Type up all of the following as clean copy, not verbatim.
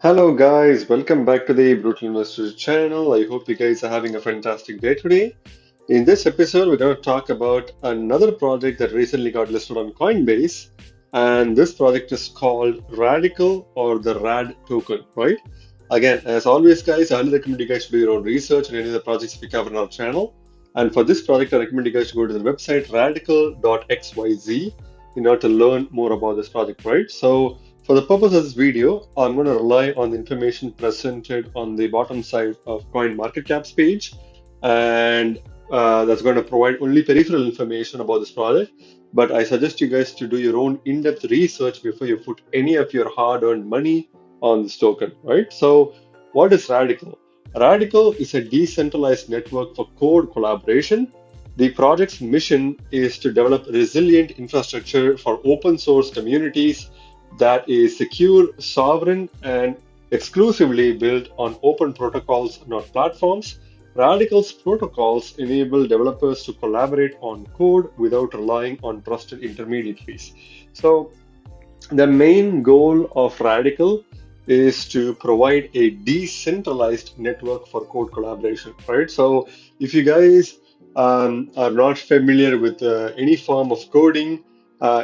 Hello guys, welcome back to the Brutal Investors channel. I hope you guys are having a fantastic day today. In this episode, we're going to talk about another project that recently got listed on Coinbase, and this project is called Radicle or the RAD token, right? Again, as always, guys, I highly recommend you guys to do your own research on any of the projects we cover on our channel. And for this project, I recommend you guys to go to the website radicle.xyz in order to learn more about this project, right? So, for the purpose of this video, I'm going to rely on the information presented on the bottom side of CoinMarketCap's page, and that's going to provide only peripheral information about this project. But I suggest you guys to do your own in-depth research before you put any of your hard-earned money on this token, right? So, what is Radicle? Radicle is a decentralized network for code collaboration. The project's mission is to develop resilient infrastructure for open source communities that is secure, sovereign, and exclusively built on open protocols, not platforms. Radical's protocols enable developers to collaborate on code without relying on trusted intermediaries. So, the main goal of Radical is to provide a decentralized network for code collaboration, right? So, if you guys are not familiar with any form of coding,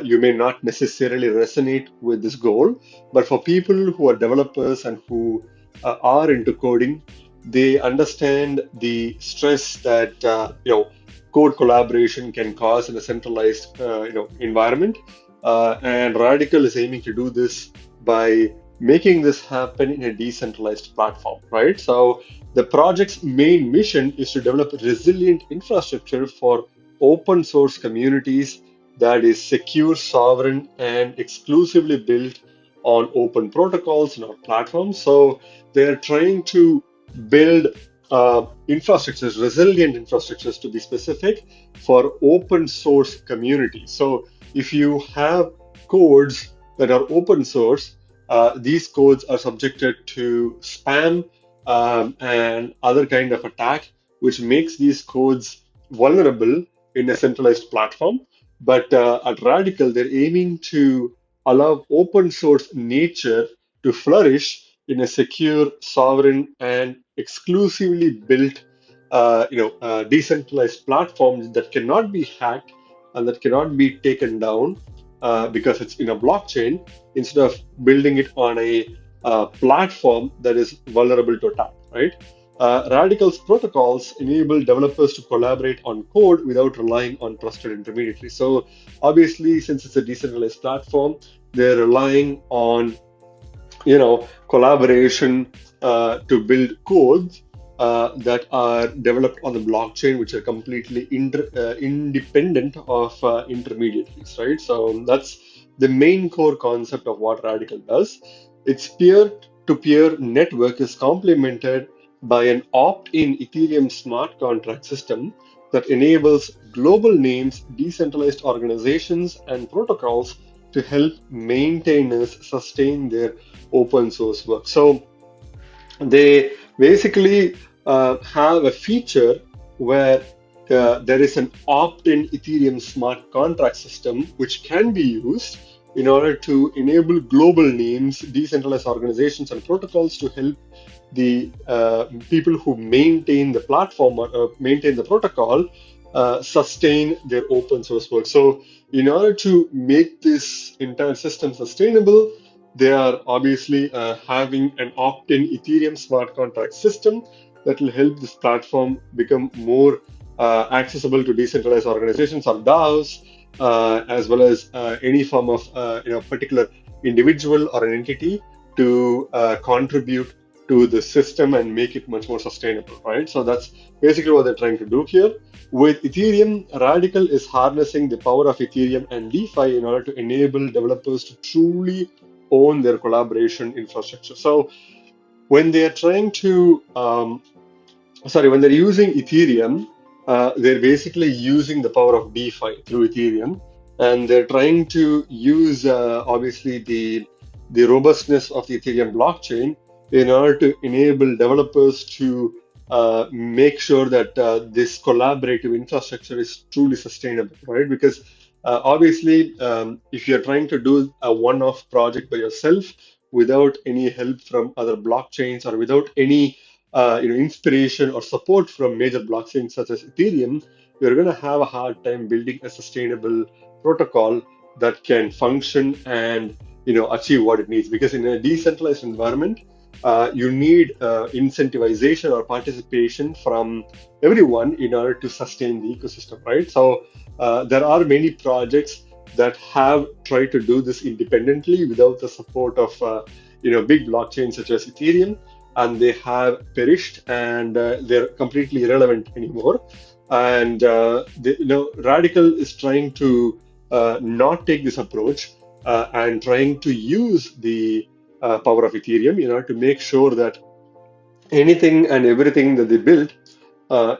you may not necessarily resonate with this goal. But for people who are developers and who are into coding, they understand the stress that code collaboration can cause in a centralized environment, and Radical is aiming to do this by making this happen in a decentralized platform, right? So the project's main mission is to develop resilient infrastructure for open source communities that is secure, sovereign, and exclusively built on open protocols, not platforms. So they're trying to build infrastructures, resilient infrastructures to be specific, for open source communities. So if you have codes that are open source, these codes are subjected to spam and other kind of attack, which makes these codes vulnerable in a centralized platform. But at Radical, they're aiming to allow open source nature to flourish in a secure, sovereign, and exclusively built, decentralized platform that cannot be hacked and that cannot be taken down because it's in a blockchain, instead of building it on a platform that is vulnerable to attack, right? Radical's protocols enable developers to collaborate on code without relying on trusted intermediaries. So obviously, since it's a decentralized platform, they're relying on collaboration to build codes that are developed on the blockchain, which are completely independent of intermediaries, right? So that's the main core concept of what Radical does. Its peer-to-peer network is complemented by an opt-in Ethereum smart contract system that enables global names, decentralized organizations, and protocols to help maintainers sustain their open source work. So they basically have a feature where there is an opt-in Ethereum smart contract system which can be used in order to enable global names, decentralized organizations, and protocols to help the people who maintain the platform or maintain the protocol sustain their open source work. So, in order to make this entire system sustainable, they are obviously having an opt-in Ethereum smart contract system that will help this platform become more accessible to decentralized organizations or DAOs, as well as any form of particular individual or an entity to contribute to the system and make it much more sustainable, right? So that's basically what they're trying to do here. With Ethereum, Radical is harnessing the power of Ethereum and DeFi in order to enable developers to truly own their collaboration infrastructure. So when they are trying to, when they're using Ethereum, they're basically using the power of DeFi through Ethereum, and they're trying to use obviously the robustness of the Ethereum blockchain in order to enable developers to make sure that this collaborative infrastructure is truly sustainable, right? Because obviously, if you're trying to do a one-off project by yourself without any help from other blockchains or without any inspiration or support from major blockchains such as Ethereum, you're going to have a hard time building a sustainable protocol that can function and achieve what it needs. Because in a decentralized environment, you need incentivization or participation from everyone in order to sustain the ecosystem, right? So there are many projects that have tried to do this independently without the support of big blockchains such as Ethereum, and they have perished and they're completely irrelevant anymore. And Radical is trying to not take this approach and trying to use the power of Ethereum in order to make sure that anything and everything that they build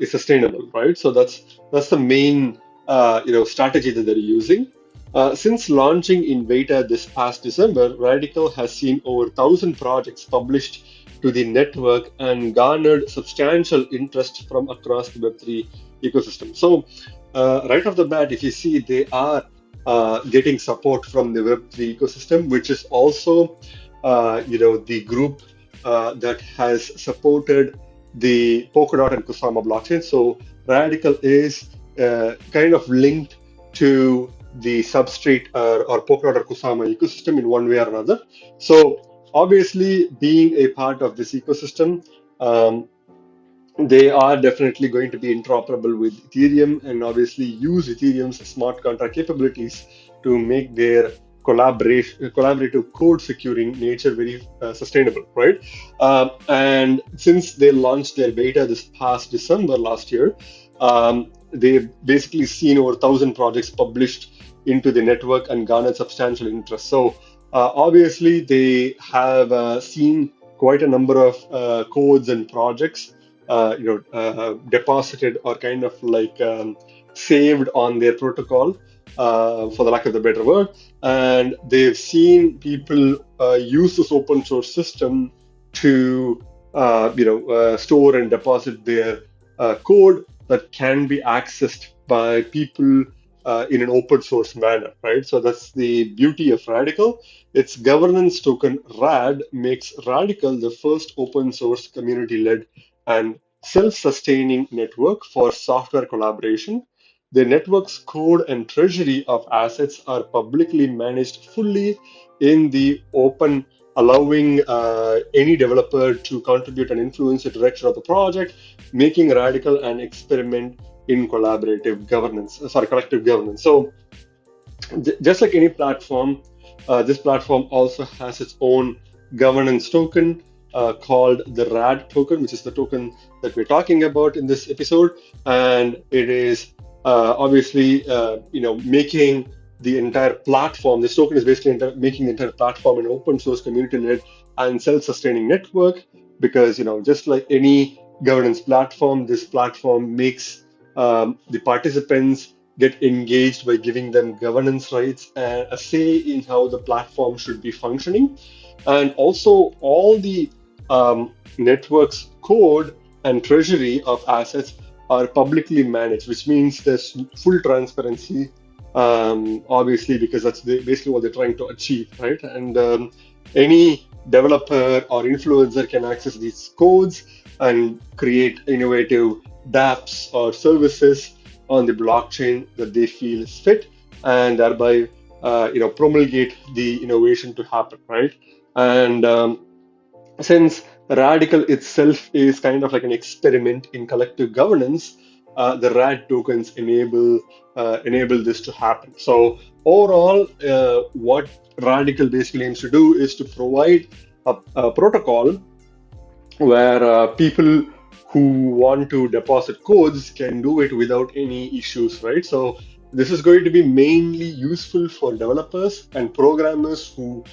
is sustainable, right? So that's the main strategy that they're using. Since launching in beta this past December, Radical has seen over 1,000 projects published to the network and garnered substantial interest from across the Web3 ecosystem. So, right off the bat, if you see, they are getting support from the Web3 ecosystem, which is also, the group that has supported the Polkadot and Kusama blockchain. So Radical is kind of linked to the substrate or Polkadot or Kusama ecosystem in one way or another. So obviously, being a part of this ecosystem, they are definitely going to be interoperable with Ethereum and obviously use Ethereum's smart contract capabilities to make their collaborative code securing nature very sustainable, right? And since they launched their beta this past December last year, they've basically seen over 1,000 projects published into the network and garnered substantial interest. So obviously, they have seen quite a number of codes and projects deposited or kind of like saved on their protocol, for the lack of the better word. And they've seen people use this open source system to, store and deposit their code that can be accessed by people in an open source manner, right? So that's the beauty of Radical. Its governance token RAD makes Radical the first open source community led and self-sustaining network for software collaboration. The network's code and treasury of assets are publicly managed fully in the open, allowing any developer to contribute and influence the direction of the project, making Radical an experiment in collective governance. So just like any platform, this platform also has its own governance token called the RAD token, which is the token that we're talking about in this episode. And it is obviously, making the entire platform. This token is basically making the entire platform an open source, community-led, and self-sustaining network. Because just like any governance platform, this platform makes the participants get engaged by giving them governance rights and a say in how the platform should be functioning. And also, all the network's code and treasury of assets are publicly managed, which means there's full transparency, obviously, because that's basically what they're trying to achieve, right? And any developer or influencer can access these codes and create innovative dApps or services on the blockchain that they feel is fit, and thereby promulgate the innovation to happen, right? And since Radical itself is kind of like an experiment in collective governance, the RAD tokens enable this to happen. So overall, what Radical basically aims to do is to provide a protocol where people who want to deposit codes can do it without any issues, right? So this is going to be mainly useful for developers and programmers who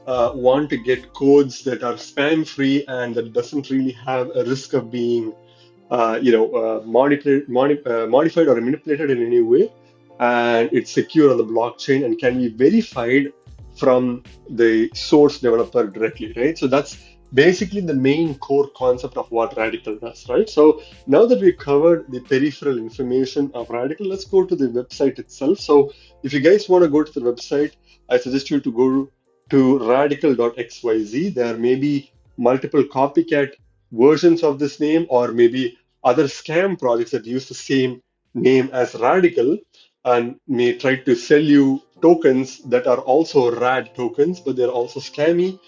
want to get codes that are spam free and that doesn't really have a risk of being modified or manipulated in any way, and it's secure on the blockchain and can be verified from the source developer directly, right? So that's basically the main core concept of what Radical does, right? So now that we've covered the peripheral information of Radical, let's go to the website itself. So if you guys want to go to the website, I suggest you to go to Radicle.xyz. There may be multiple copycat versions of this name, or maybe other scam projects that use the same name as Radicle and may try to sell you tokens that are also RAD tokens, but they're also scammy.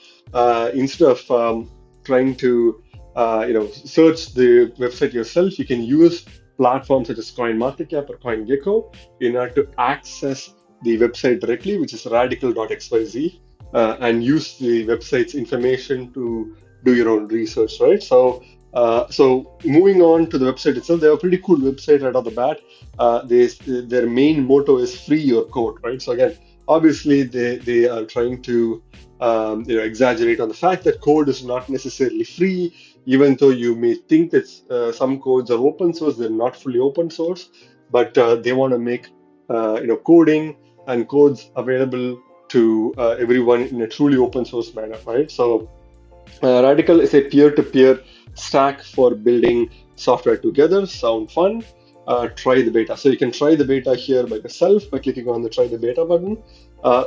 Instead of trying to search the website yourself, you can use platforms such as CoinMarketCap or CoinGecko in order to access the website directly, which is radical.xyz, and use the website's information to do your own research, right? So moving on to the website itself, they have a pretty cool website right off the bat. Their main motto is free your code, right? So again, obviously they are trying to exaggerate on the fact that code is not necessarily free, even though you may think that some codes are open source, they're not fully open source, but they want to make coding and codes available to everyone in a truly open source manner, right? So Radical is a peer-to-peer stack for building software together. Sound fun? Try the beta. So you can try the beta here by yourself by clicking on the try the beta button.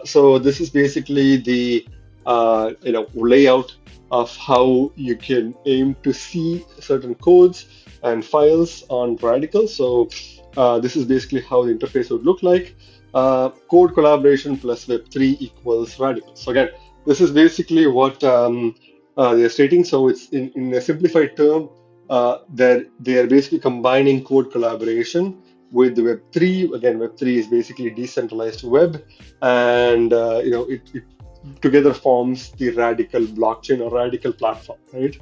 So this is basically the layout of how you can aim to see certain codes and files on Radical. So this is basically how the interface would look like. Code collaboration plus Web3 equals Radical. So again, this is basically what they're stating. So it's in a simplified term that they are basically combining code collaboration with the Web3. Again, Web3 is basically decentralized web, and it together forms the Radical blockchain or Radical platform, right?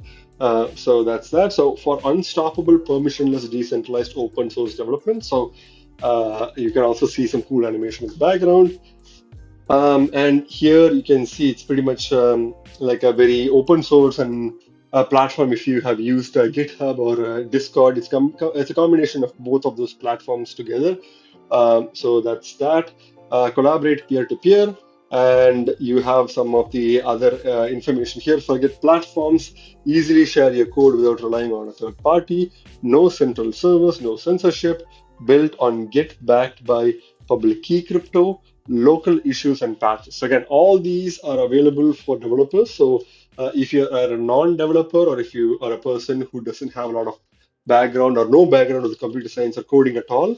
So that's that. So for unstoppable, permissionless, decentralized, open source development. So you can also see some cool animation in the background. And here you can see it's pretty much like a very open source and a platform. If you have used GitHub or Discord, it's a combination of both of those platforms together. So that's that. Collaborate peer to peer, and you have some of the other information here. Forget platforms. Easily share your code without relying on a third party. No central servers, no censorship. Built on Git, backed by public key crypto, local issues and patches. So again, all these are available for developers. So if you are a non-developer, or if you are a person who doesn't have a lot of background or no background with computer science or coding at all,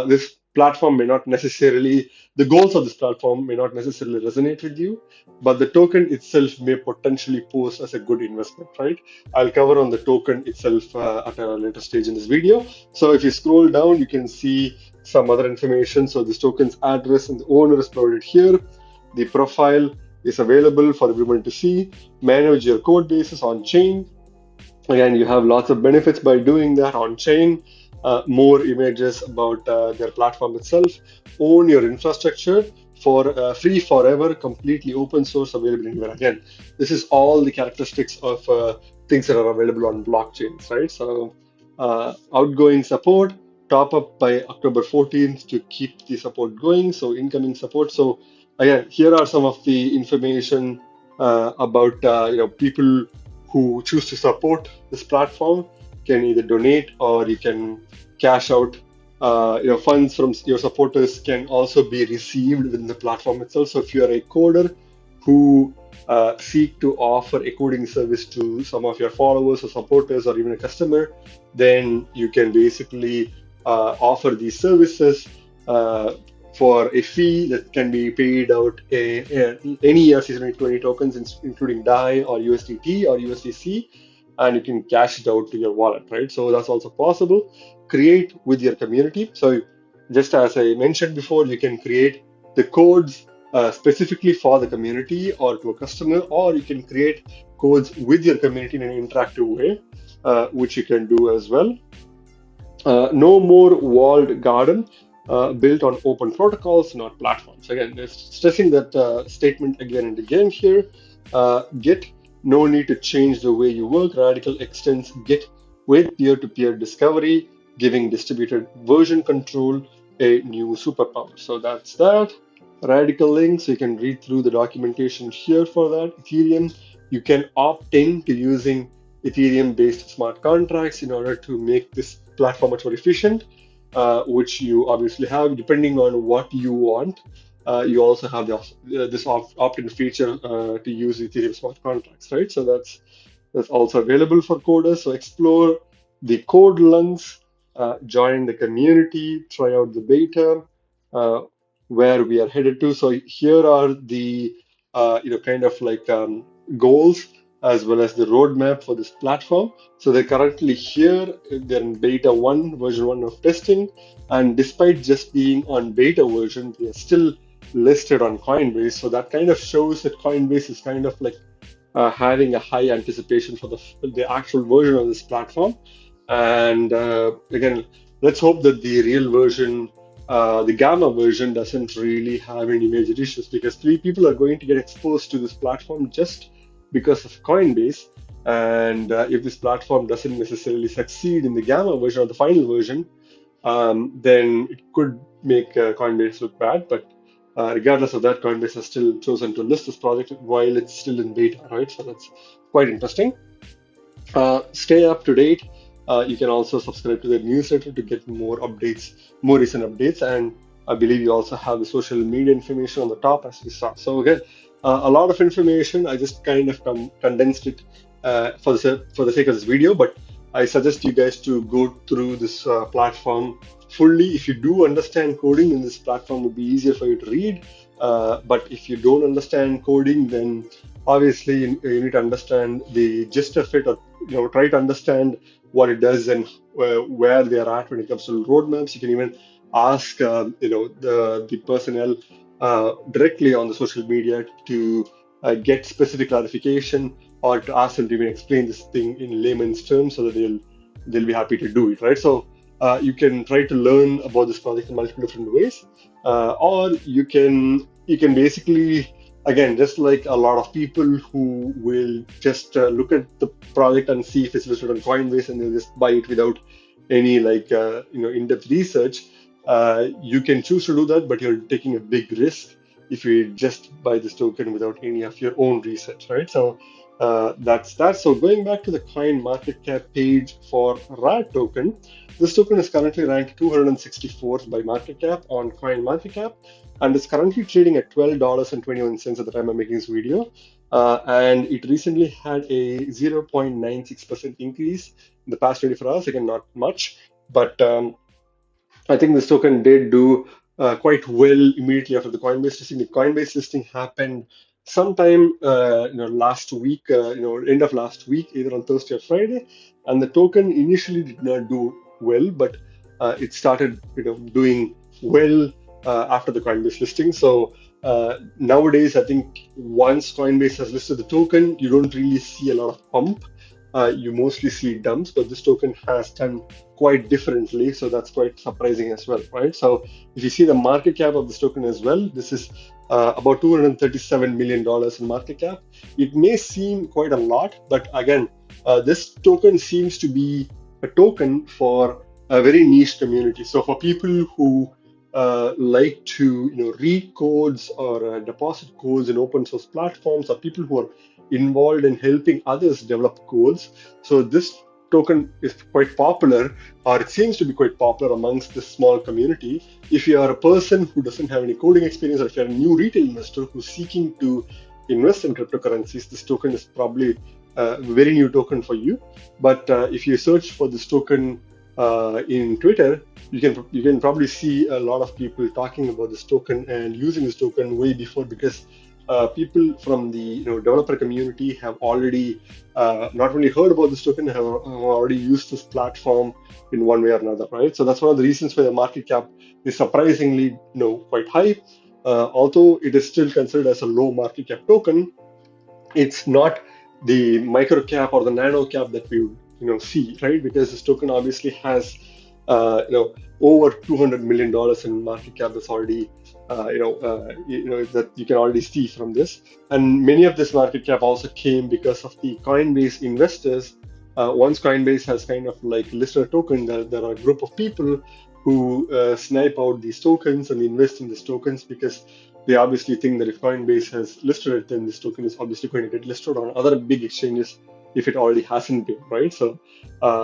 this platform may not necessarily, the goals of this platform may not necessarily resonate with you, but the token itself may potentially pose as a good investment, right? I'll cover on the token itself at a later stage in this video. So if you scroll down, you can see some other information. So this token's address and the owner is provided here. The profile is available for everyone to see. Manage your code bases on chain. Again, you have lots of benefits by doing that on chain. More images about their platform itself. Own your infrastructure for free forever, completely open source, available anywhere. Again, this is all the characteristics of things that are available on blockchains, right? So outgoing support, top up by October 14th to keep the support going. So incoming support. So again, here are some of the information about people who choose to support this platform. Can either donate, or you can cash out. Funds from your supporters can also be received within the platform itself. So if you are a coder who seek to offer a coding service to some of your followers or supporters or even a customer, then you can basically offer these services for a fee that can be paid out any ERC-20 tokens, including DAI or USDT or USDC, and you can cash it out to your wallet, right? So that's also possible. Create with your community. So just as I mentioned before, you can create the codes specifically for the community or to a customer, or you can create codes with your community in an interactive way, which you can do as well. No more walled garden, built on open protocols, not platforms. Again, they're stressing that statement again and again here. Git, no need to change the way you work. Radical extends Git with peer-to-peer discovery, giving distributed version control a new superpower. So that's that. Radical link, so you can read through the documentation here for that. Ethereum, you can opt in to using Ethereum-based smart contracts in order to make this platform much more efficient, which you obviously have depending on what you want. you also have this opt-in feature to use Ethereum smart contracts, right? So that's also available for coders. So explore the code lungs, join the community, try out the beta, uh, where we are headed to. So here are the kind of like goals as well as the roadmap for this platform. So they're currently here. They're in beta one, version one of testing, and despite just being on beta version, they are still listed on Coinbase. So that kind of shows that Coinbase is kind of like having a high anticipation for the actual version of this platform. And again, let's hope that the real version, the gamma version, doesn't really have any major issues, because three people are going to get exposed to this platform just because of Coinbase. And if this platform doesn't necessarily succeed in the gamma version or the final version, then it could make Coinbase look bad. But regardless of that, Coinbase has still chosen to list this project while it's still in beta, right? So that's quite interesting. Stay up to date. You can also subscribe to their newsletter to get more updates, more recent updates, and I believe you also have the social media information on the top as we saw. So again, a lot of information. I just kind of condensed it for the sake of this video, but I suggest you guys to go through this platform fully. If you do understand coding, then this platform would be easier for you to read. But if you don't understand coding, then obviously you need to understand the gist of it, or try to understand what it does and where they are at when it comes to roadmaps. You can even ask the personnel directly on the social media to get specific clarification, or to ask them to even explain this thing in layman's terms so that they'll be happy to do it, right? So you can try to learn about this project in multiple different ways, or you can basically, again, just like a lot of people who will just look at the project and see if it's listed on Coinbase and they'll just buy it without any like in-depth research. You can choose to do that, but you're taking a big risk if you just buy this token without any of your own research, right? So that's that. So going back to the coin market cap page for RAD token, this token is currently ranked 264th by market cap on coin market cap, and is currently trading at $12.21 at the time I'm making this video. And it recently had a 0.96% increase in the past 24 hours. Again, not much, but I think this token did do quite well immediately after the Coinbase listing. The Coinbase listing happened sometime, last week, end of last week, either on Thursday or Friday, and the token initially did not do well, but it started, doing well after the Coinbase listing. So nowadays, I think once Coinbase has listed the token, you don't really see a lot of pump. You mostly see dumps, but this token has done quite differently, so that's quite surprising as well, right? So if you see the market cap of this token as well, this is about $237 million in market cap. It may seem quite a lot, but again, this token seems to be a token for a very niche community. So for people who like to read codes or deposit codes in open source platforms, or people who are involved in helping others develop codes. So this token is quite popular, or it seems to be quite popular amongst this small community. If you are a person who doesn't have any coding experience, or if you're a new retail investor who's seeking to invest in cryptocurrencies, this token is probably a very new token for you. But if you search for this token in Twitter, you can probably see a lot of people talking about this token and using this token way before, because people from the developer community have already not only heard about this token, have already used this platform in one way or another, right? So that's one of the reasons why the market cap is surprisingly quite high. Although it is still considered as a low market cap token, it's not the micro cap or the nano cap that we would see, right? Because this token obviously has over $200 million in market cap. That's already that you can already see from this. And many of this market cap also came because of the Coinbase investors. Once Coinbase has kind of like listed a token, there are a group of people who snipe out these tokens and invest in these tokens, because they obviously think that if Coinbase has listed it, then this token is obviously going to get listed on other big exchanges if it already hasn't been, right? So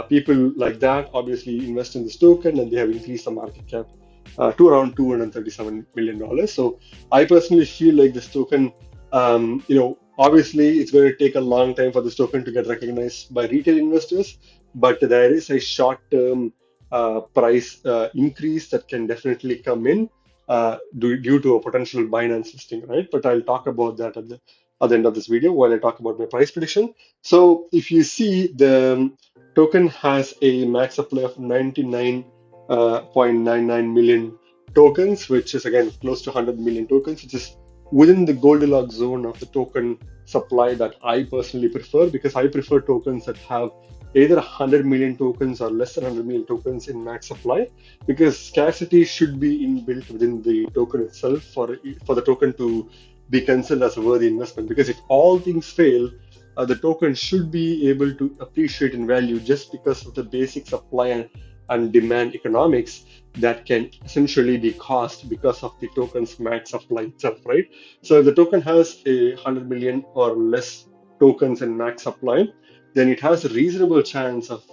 people like that obviously invest in this token, and they have increased the market cap to around $237 million. So I personally feel like this token, obviously it's going to take a long time for this token to get recognized by retail investors, but there is a short-term price increase that can definitely come in due to a potential Binance listing, right? But I'll talk about that at the end of this video while I talk about my price prediction. So if you see, the token has a max supply of 99.99 million tokens, which is again close to 100 million tokens, which is within the Goldilocks zone of the token supply that I personally prefer, because I prefer tokens that have either 100 million tokens or less than 100 million tokens in max supply, because scarcity should be inbuilt within the token itself for the token to be considered as a worthy investment. Because if all things fail, the token should be able to appreciate in value just because of the basic supply and demand economics that can essentially be caused because of the token's max supply itself, right? So if the token has 100 million or less tokens in max supply, then it has a reasonable chance of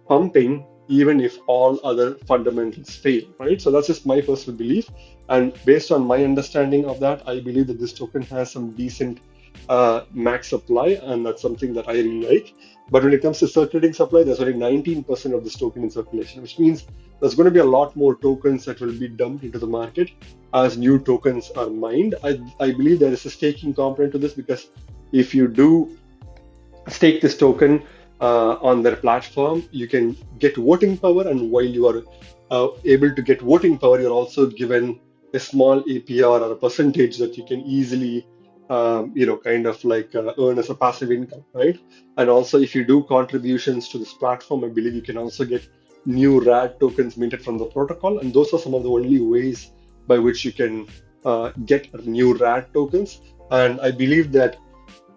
pumping even if all other fundamentals fail, right? So that's just my personal belief. And based on my understanding of that, I believe that this token has some decent max supply, and that's something that I really like. But when it comes to circulating supply, there's only 19% of this token in circulation, which means there's going to be a lot more tokens that will be dumped into the market as new tokens are mined. I believe there is a staking component to this, because if you do stake this token on their platform, you can get voting power, and while you are able to get voting power, you're also given a small APR or a percentage that you can easily, kind of like earn as a passive income, right? And also, if you do contributions to this platform, I believe you can also get new RAD tokens minted from the protocol, and those are some of the only ways by which you can get new RAD tokens. And I believe that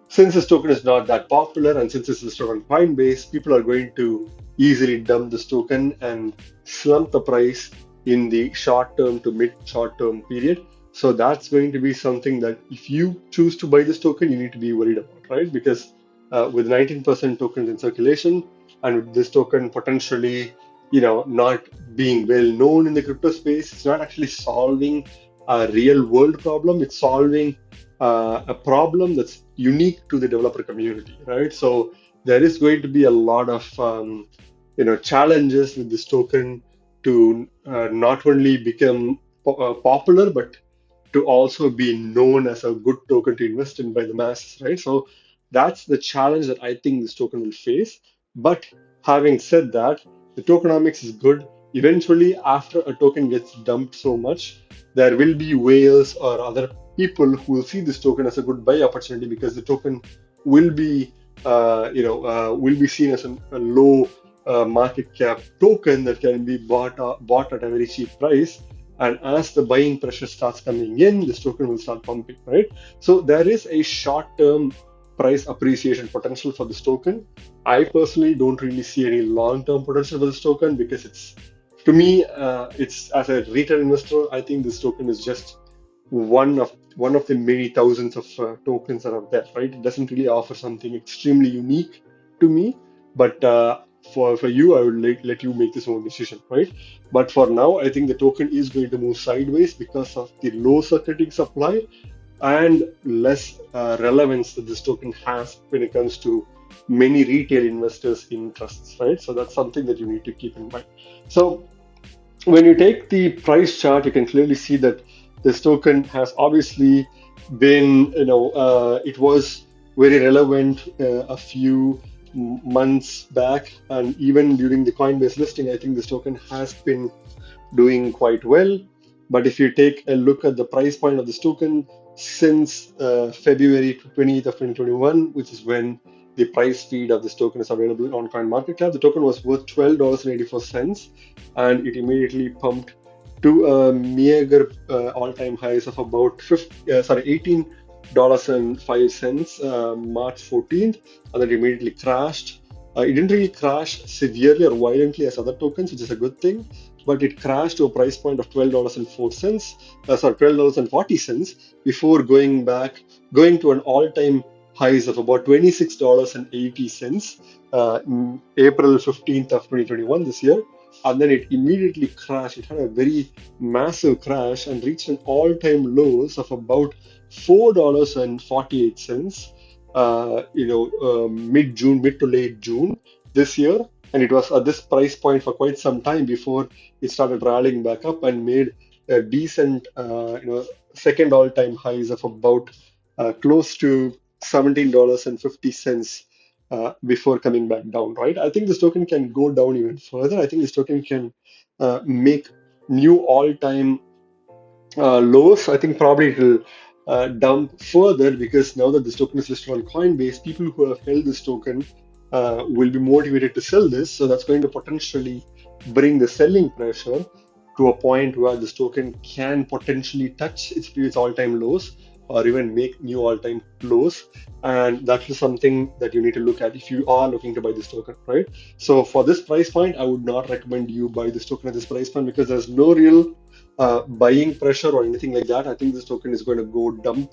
since this token is not that popular, and since it's listed on Coinbase, people are going to easily dump this token and slump the price in the short term to mid short term period. So that's going to be something that if you choose to buy this token, you need to be worried about, right? Because with 19% tokens in circulation, and with this token potentially, not being well known in the crypto space, it's not actually solving a real world problem. It's solving a problem that's unique to the developer community, right? So there is going to be a lot of challenges with this token to not only become popular, but to also be known as a good token to invest in by the masses, right? So that's the challenge that I think this token will face. But having said that, the tokenomics is good. Eventually, after a token gets dumped so much, there will be whales or other people who will see this token as a good buy opportunity, because the token will be, will be seen as a low market cap token that can be bought at a very cheap price. And as the buying pressure starts coming in, this token will start pumping, right? So there is a short-term price appreciation potential for this token. I personally don't really see any long-term potential for this token, because to me, it's as a retail investor, I think this token is just one of the many thousands of tokens that are there, right? It doesn't really offer something extremely unique to me, but for you, I would let you make this own decision, right? But for now, I think the token is going to move sideways because of the low circulating supply and less relevance that this token has when it comes to many retail investors' interests, right? So that's something that you need to keep in mind. So when you take the price chart, you can clearly see that this token has obviously been, it was very relevant a few months back, and even during the Coinbase listing, I think this token has been doing quite well. But if you take a look at the price point of this token since February 20th of 2021, which is when the price feed of this token is available on CoinMarketCap, the token was worth $12.84, and it immediately pumped to a meager all-time highs of about $18.05 March 14th, and then immediately crashed. It didn't really crash severely or violently as other tokens, which is a good thing, but it crashed to a price point of $12.04, $12.40 before going to an all-time highs of about $26.80 in April 15th of 2021 this year. and then it immediately crashed. It had a very massive crash and reached an all-time lows of about $4.48, mid-June, mid to late June this year. And it was at this price point for quite some time before it started rallying back up and made a decent, second all-time highs of about close to $17.50 before coming back down, right? I think this token can go down even further. I think this token can make new all-time lows. I think probably it will dump further because now that this token is listed on Coinbase, people who have held this token will be motivated to sell this. So that's going to potentially bring the selling pressure to a point where this token can potentially touch its previous all-time lows or even make new all-time lows. And that is something that you need to look at if you are looking to buy this token, right? So for this price point, I would not recommend you buy this token at this price point because there's no real buying pressure or anything like that. I think this token is going to go dump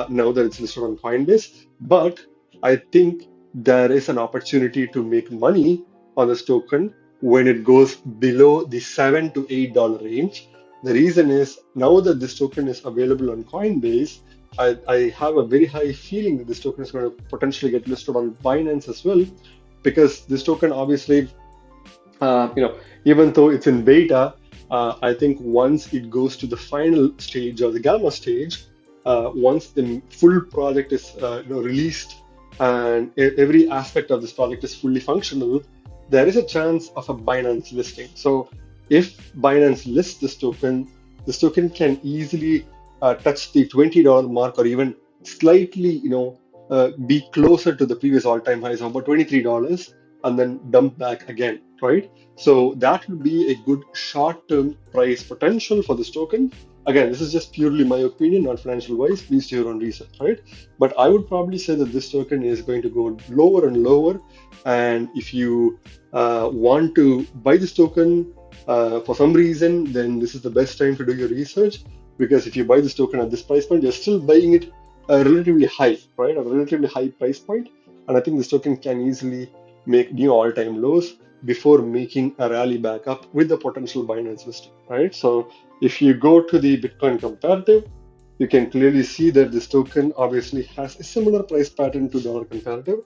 now that it's listed on Coinbase. But I think there is an opportunity to make money on this token when it goes below the $7 to $8 range. The reason is now that this token is available on Coinbase, I have a very high feeling that this token is going to potentially get listed on Binance as well, because this token obviously even though it's in beta, I think once it goes to the final stage or the gamma stage, once the full project is released and every aspect of this project is fully functional, there is a chance of a Binance listing. So if Binance lists this token can easily touch the $20 mark or even slightly, be closer to the previous all-time highs of about $23 and then dump back again, right? So that will be a good short-term price potential for this token. Again, this is just purely my opinion, not financial wise. Please do your own research, right? But I would probably say that this token is going to go lower and lower. And if you want to buy this token for some reason, then this is the best time to do your research. Because if you buy this token at this price point, you're still buying it relatively high, right? A relatively high price point. And I think this token can easily make new all-time lows before making a rally back up with the potential Binance listing, right? So if you go to the Bitcoin comparative, you can clearly see that this token obviously has a similar price pattern to dollar comparative.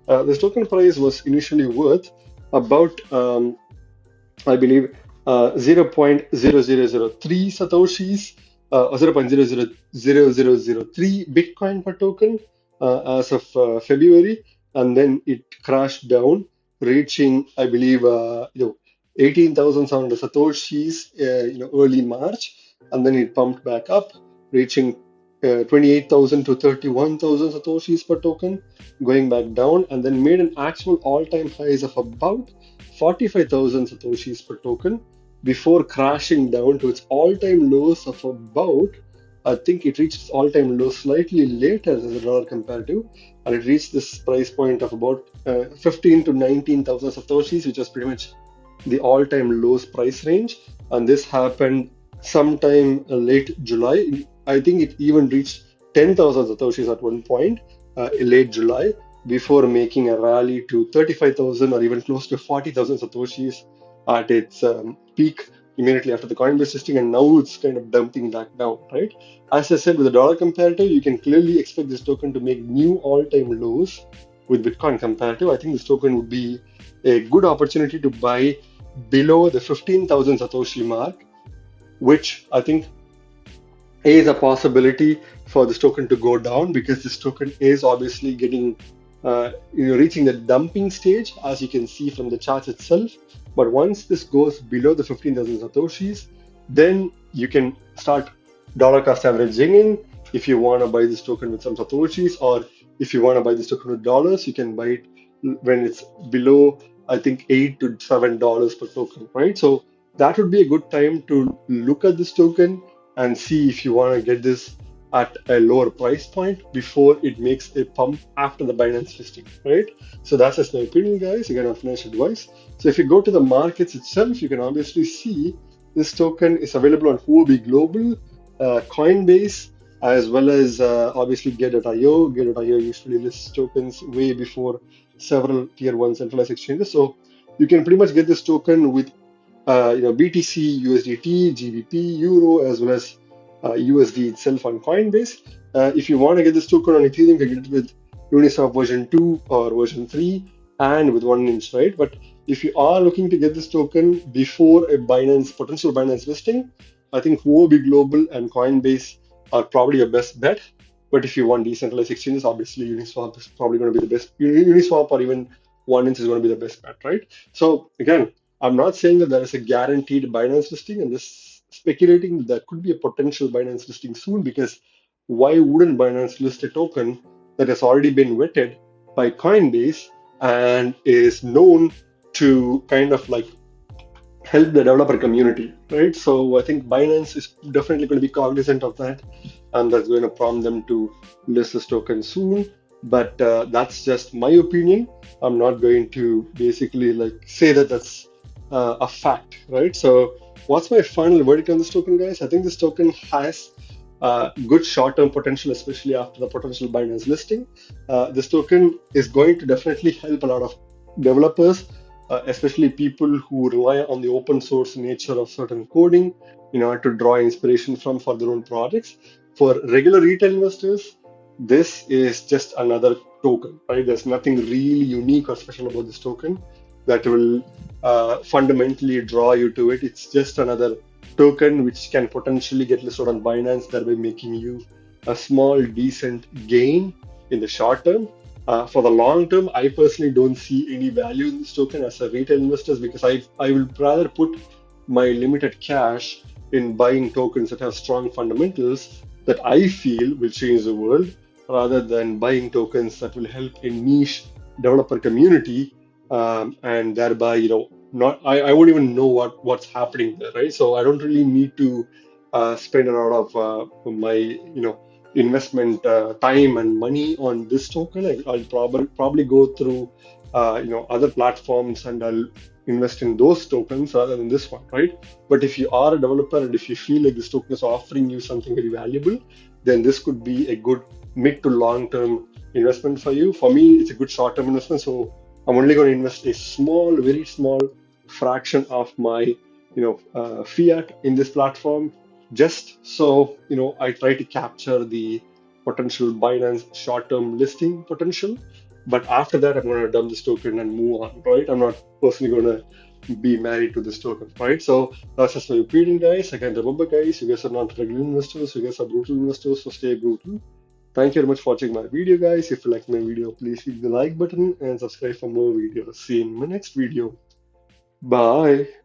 This token price was initially worth about, I believe, 0.0003 Satoshis, or 0.000003 Bitcoin per token as of February, and then it crashed down, reaching, I believe, 18,700 Satoshis, early March, and then it pumped back up, reaching 28,000 to 31,000 Satoshis per token, going back down, and then made an actual all-time highs of about 45,000 Satoshis per token before crashing down to its all-time lows of about, I think it reached its all-time low slightly later as a dollar comparative, and it reached this price point of about 15 to 19,000 Satoshis, which was pretty much the all-time lows price range. And this happened sometime late July. I think it even reached 10,000 Satoshis at one point, in late July, before making a rally to 35,000 or even close to 40,000 Satoshis at its peak immediately after the Coinbase listing, and now it's kind of dumping back down, right? As I said, with the dollar comparative, you can clearly expect this token to make new all-time lows with Bitcoin comparative. I think this token would be a good opportunity to buy below the 15,000 Satoshi mark, which I think is a possibility for this token to go down because this token is obviously getting reaching the dumping stage, as you can see from the charts itself. But once this goes below the 15,000 Satoshis, then you can start dollar cost averaging in. If you want to buy this token with some Satoshis, or if you want to buy this token with dollars, you can buy it when it's below, I think, $8 to $7 per token, right? So that would be a good time to look at this token and see if you want to get this at a lower price point before it makes a pump after the Binance listing, right? So that's just my opinion, guys. Again, not financial advice. So if you go to the markets itself, you can obviously see this token is available on Huobi Global, Coinbase, as well as obviously Get.io. Get.io usually lists tokens way before several tier one centralized exchanges. So you can pretty much get this token with BTC, USDT, GBP, Euro, as well as USD itself on Coinbase. If you want to get this token on Ethereum, you can get it with Uniswap version 2 or version 3 and with 1 inch, right? But if you are looking to get this token before a potential Binance listing, I think Huobi Global and Coinbase are probably your best bet. But if you want decentralized exchanges, obviously Uniswap is probably going to be the best. Uniswap or even 1inch is going to be the best bet, right? So again, I'm not saying that there is a guaranteed Binance listing, and this speculating that there could be a potential Binance listing soon because why wouldn't Binance list a token that has already been vetted by Coinbase and is known to kind of like help the developer community, right? So I think Binance is definitely going to be cognizant of that, and that's going to prompt them to list this token soon. But that's just my opinion. I'm not going to basically like say that that's a fact, right? So what's my final verdict on this token, guys? I think this token has good short-term potential, especially after the potential Binance listing. This token is going to definitely help a lot of developers, especially people who rely on the open source nature of certain coding in order to draw inspiration from for their own projects. For regular retail investors, this is just another token, right? There's nothing really unique or special about this token that will fundamentally draw you to it. It's just another token which can potentially get listed on Binance, thereby making you a small, decent gain in the short term. For the long term, I personally don't see any value in this token as a retail investors because I will rather put my limited cash in buying tokens that have strong fundamentals that I feel will change the world rather than buying tokens that will help a niche developer community, and thereby, not I won't even know what's happening there, right? So I don't really need to spend a lot of my investment time and money on this token. I'll probably go through other platforms and I'll invest in those tokens rather than this one, right? But if you are a developer and if you feel like this token is offering you something very valuable, then this could be a good mid to long term investment for you. For me, it's a good short term investment, so I'm only going to invest a small, very small fraction of my fiat in this platform, just so I try to capture the potential Binance short-term listing potential. But after that, I'm going to dump this token and move on, right? I'm not personally going to be married to this token, right? So that's just my opinion, guys. Again, remember, guys, you guys are not regular investors. You guys are brutal investors, so stay brutal. Thank you very much for watching my video, guys. If you like my video, please hit the like button and subscribe for more videos. See you in my next video. Bye.